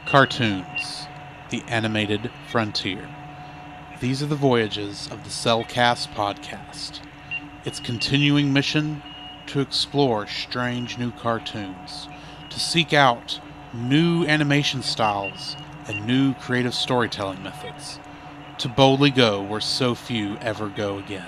Cartoons, the animated frontier. These are the voyages of the Cellcast podcast. Its continuing mission to explore strange new cartoons, to seek out new animation styles and new creative storytelling methods, to boldly go where so few ever go again.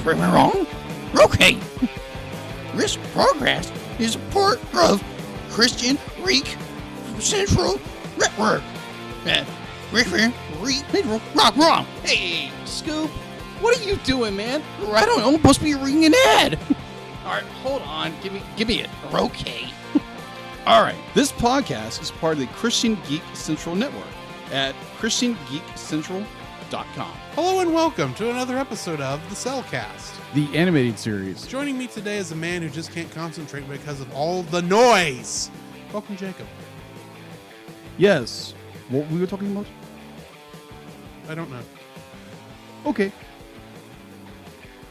Am I wrong? Okay. This podcast is a part of Christian Reek Central Network. Wrong. Hey, Scoop, what are you doing, man? I don't know. I'm supposed to be reading an ad. All right, hold on. Give me it. Okay. All right, this podcast is part of the Christian Geek Central Network at ChristianGeekCentral.com. Hello and welcome to another episode of the Cellcast. The animated series. Joining me today is a man who just can't concentrate because of all the noise. Welcome, Jacob. Yes. What we were talking about? I don't know. Okay.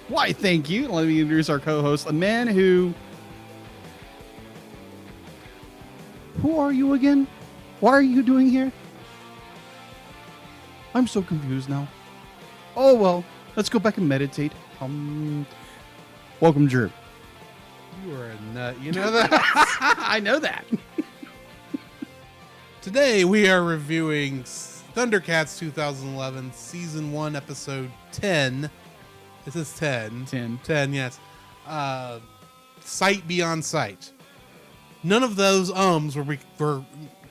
Why, thank you. Let me introduce our co-host, a man who... Who are you again? What are you doing here? I'm so confused now. Oh, well, let's go back and meditate. Welcome, Drew. You are a nut. You know that? I know that. Today we are reviewing Thundercats 2011 Season 1 Episode 10. This is 10. 10, yes. Sight Beyond Sight. None of those were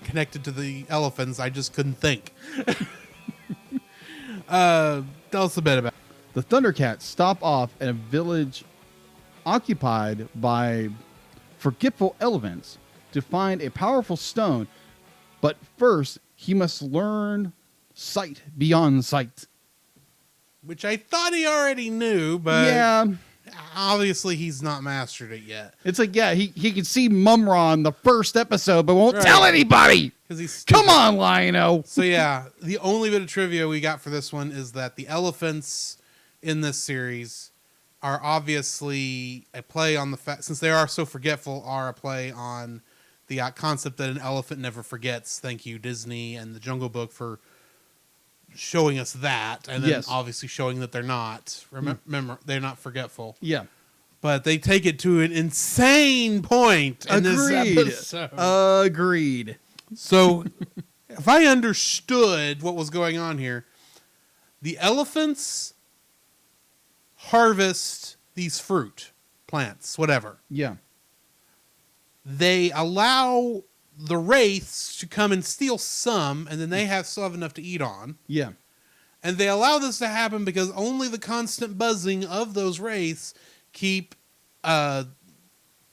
connected to the elephants. I just couldn't think. Tell us a bit about it. The Thundercats stop off at a village occupied by forgetful elephants to find a powerful stone, but first he must learn sight beyond sight. Which I thought he already knew, but yeah, obviously he's not mastered it yet. It's like, yeah, he can see Mumra in the first episode, but won't tell anybody. Come on, Lion-O. So yeah, the only bit of trivia we got for this one is that the elephants in this series are obviously a play on the fact, since they are so forgetful, are a play on the concept that an elephant never forgets. Thank you, Disney and the Jungle Book, for showing us that, and then obviously showing that they're not. Remember, they're not forgetful. Yeah. But they take it to an insane point in this episode. Agreed. So, if I understood what was going on here, the elephants harvest these fruit, plants, whatever. Yeah. They allow the wraiths to come and steal some, and then they still have enough to eat on. Yeah. And they allow this to happen because only the constant buzzing of those wraiths keep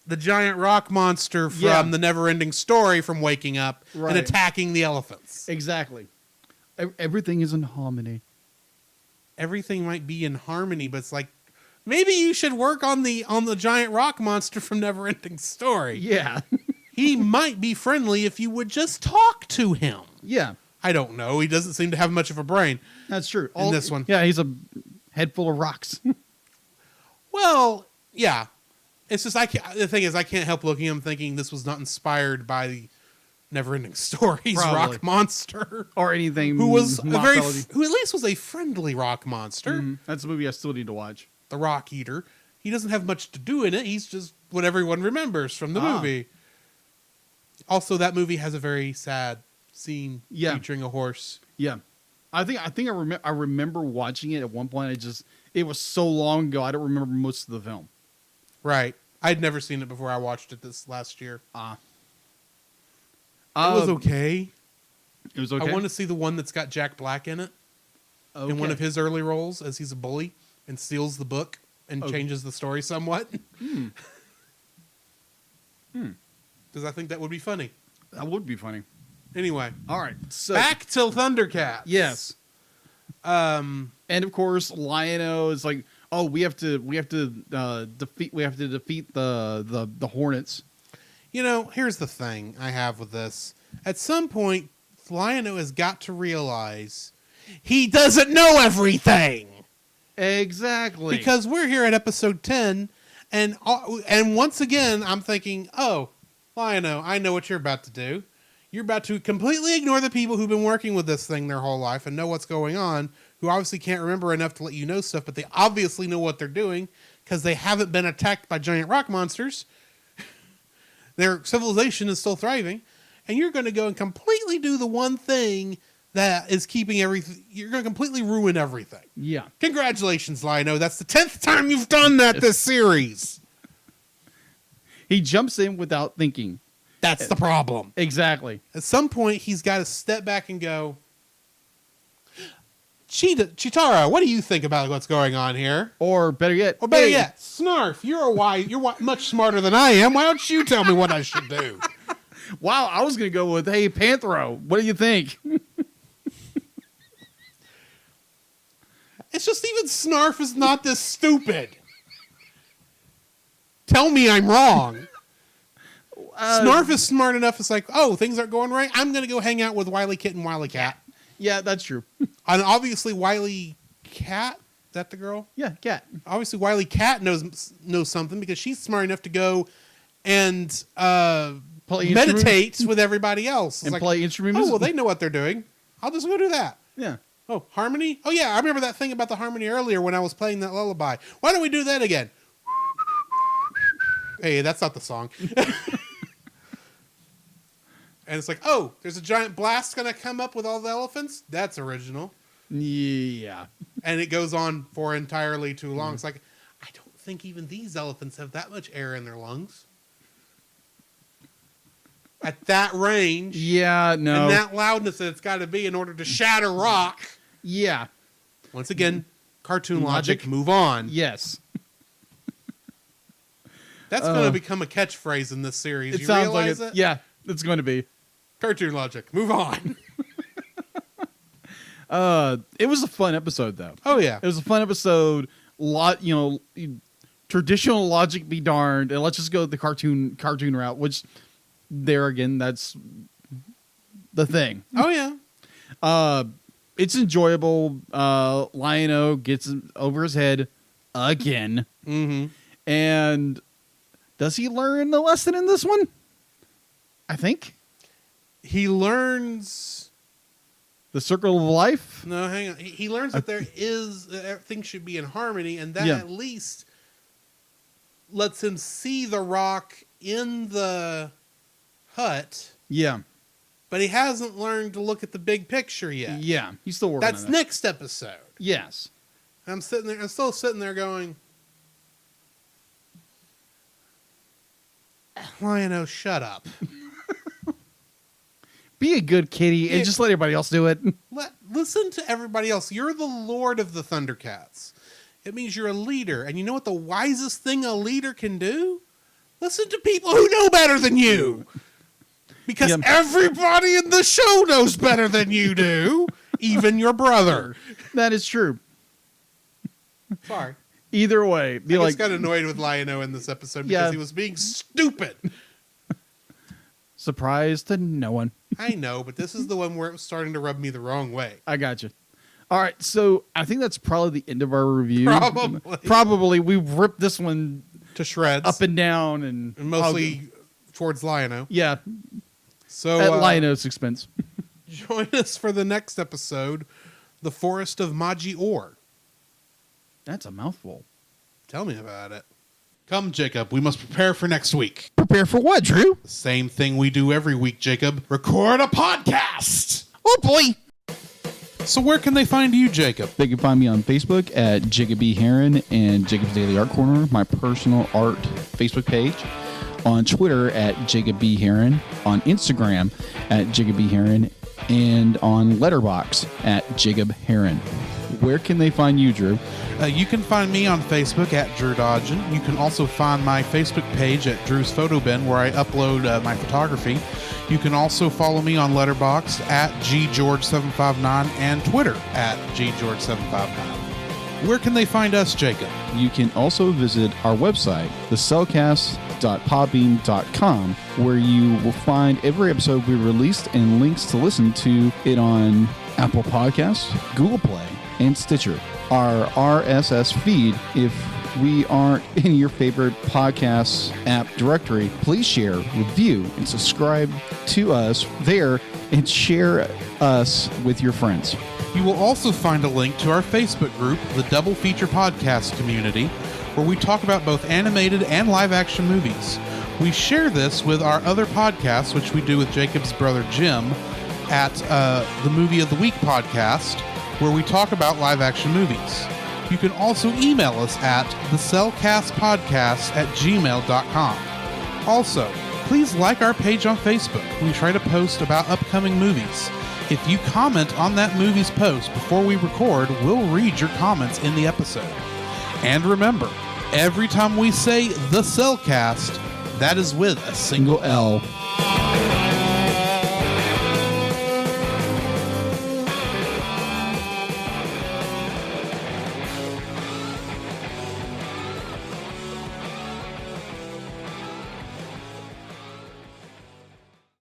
the giant rock monster from the Never-Ending Story from waking up and attacking the elephants. Exactly. Everything is in harmony. Everything might be in harmony, but it's like, maybe you should work on the giant rock monster from Never-Ending Story. Yeah. He might be friendly if you would just talk to him. Yeah. I don't know. He doesn't seem to have much of a brain. That's true. In this one. Yeah, he's a head full of rocks. Well, yeah. It's just, the thing is, I can't help looking at him thinking this was not inspired by the Never-Ending Stories rock monster. Or anything. Who at least was a friendly rock monster. Mm-hmm. That's a movie I still need to watch. The Rock Eater. He doesn't have much to do in it. He's just what everyone remembers from the movie. Also, that movie has a very sad scene featuring a horse. Yeah. I remember watching it at one point. It was so long ago, I don't remember most of the film. Right. I'd never seen it before I watched it this last year. It was okay. It was okay? I want to see the one that's got Jack Black in it. Okay. In one of his early roles as he's a bully and steals the book and changes the story somewhat. Because I think that would be funny. That would be funny. Anyway. All right. So back to Thundercats. Yes. And of course, Lion-O is like, Oh, we have to defeat the Hornets. You know, here's the thing I have with this. At some point, Lion-O has got to realize he doesn't know everything. Exactly. Because we're here at episode 10, and once again, I'm thinking, oh, Lion-O, I know what you're about to do. You're about to completely ignore the people who've been working with this thing their whole life and know what's going on, who obviously can't remember enough to let you know stuff, but they obviously know what they're doing because they haven't been attacked by giant rock monsters. Their civilization is still thriving, and you're going to go and completely do the one thing that is keeping everything. You're going to completely ruin everything. Yeah. Congratulations, Lion-O. That's the 10th time you've done that this series. He jumps in without thinking. That's the problem. Exactly. At some point, he's got to step back and go, Chitara, what do you think about what's going on here? Or better yet, Snarf, you're much smarter than I am. Why don't you tell me what I should do? Wow, I was going to go with, hey, Panthro, what do you think? It's just even Snarf is not this stupid. Tell me I'm wrong. Snarf is smart enough. It's like, oh, things aren't going right. I'm going to go hang out with Wily Kit and Wily Cat. Yeah, that's true. And obviously, Wily Cat, is that the girl? Yeah, Cat. Obviously, Wily Cat knows something because she's smart enough to go and meditate with everybody else. And play instruments. Oh, well, they know what they're doing. I'll just go do that. Yeah. Oh, harmony? Oh, yeah, I remember that thing about the harmony earlier when I was playing that lullaby. Why don't we do that again? Hey, that's not the song. And it's like, oh, there's a giant blast going to come up with all the elephants? That's original. Yeah. And it goes on for entirely too long. It's like, I don't think even these elephants have that much air in their lungs. At that range. Yeah, no. And that loudness that it's got to be in order to shatter rock. Yeah. Once again, cartoon logic, move on. Yes. That's going to become a catchphrase in this series. It You sounds realize like it. it? Yeah, it's going to be. Cartoon logic, move on. It was a fun episode, though. Oh, yeah. It was a fun episode. Traditional logic be darned, and let's just go the cartoon route, which there again, that's the thing. Oh, yeah. It's enjoyable. Lion-O gets over his head again. Mm-hmm. And does he learn the lesson in this one? I think. He learns The circle of life? No, hang on. He learns that there is things should be in harmony, and that at least lets him see the rock in the hut. Yeah. But he hasn't learned to look at the big picture yet. Yeah, he's still working on that. That's next episode. Yes. I'm still sitting there going, Lion-O, shut up. Be a good kitty and just let everybody else do it. Listen to everybody else. You're the Lord of the Thundercats. It means you're a leader. And you know what the wisest thing a leader can do? Listen to people who know better than you. Because everybody in the show knows better than you do. Even your brother. That is true. Sorry. Either way. I just got annoyed with Lion-O in this episode because he was being stupid. Surprise to no one. I know, but this is the one where it was starting to rub me the wrong way. I got you. All right, so I think that's probably the end of our review. Probably. We've ripped this one to shreds. Up and down. And mostly towards Lion-O. Yeah. So at Lion-O's expense. Join us for the next episode, The Forest of Maji-Or. That's a mouthful. Tell me about it. Come, Jacob. We must prepare for next week. Prepare for what, Drew? The same thing we do every week, Jacob. Record a podcast. Oh, boy. So where can they find you, Jacob? They can find me on Facebook at Jacob B. Heron and Jacob's Daily Art Corner, my personal art Facebook page. On Twitter at Jacob B. Heron. On Instagram at Jacob B. Heron. And on Letterboxd at Jacob Heron. Where can they find you, Drew? You can find me on Facebook at Drew Dodgen. You can also find my Facebook page at Drew's Photo Bin, where I upload my photography. You can also follow me on Letterboxd at GGeorge759 and Twitter at GGeorge759. Where can they find us, Jacob? You can also visit our website, thecellcast.podbean.com, where you will find every episode we released and links to listen to it on Apple Podcasts, Google Play, and Stitcher. Our RSS feed, if we aren't in your favorite podcast app directory, please share, review, and subscribe to us there and share us with your friends. You will also find a link to our Facebook group, the Double Feature Podcast Community, where we talk about both animated and live-action movies. We share this with our other podcasts, which we do with Jacob's brother Jim, at the Movie of the Week podcast, where we talk about live-action movies. You can also email us at thecellcastpodcast@gmail.com. Also, please like our page on Facebook. We try to post about upcoming movies. If you comment on that movie's post before we record, we'll read your comments in the episode. And remember, every time we say the Cellcast, that is with a single L.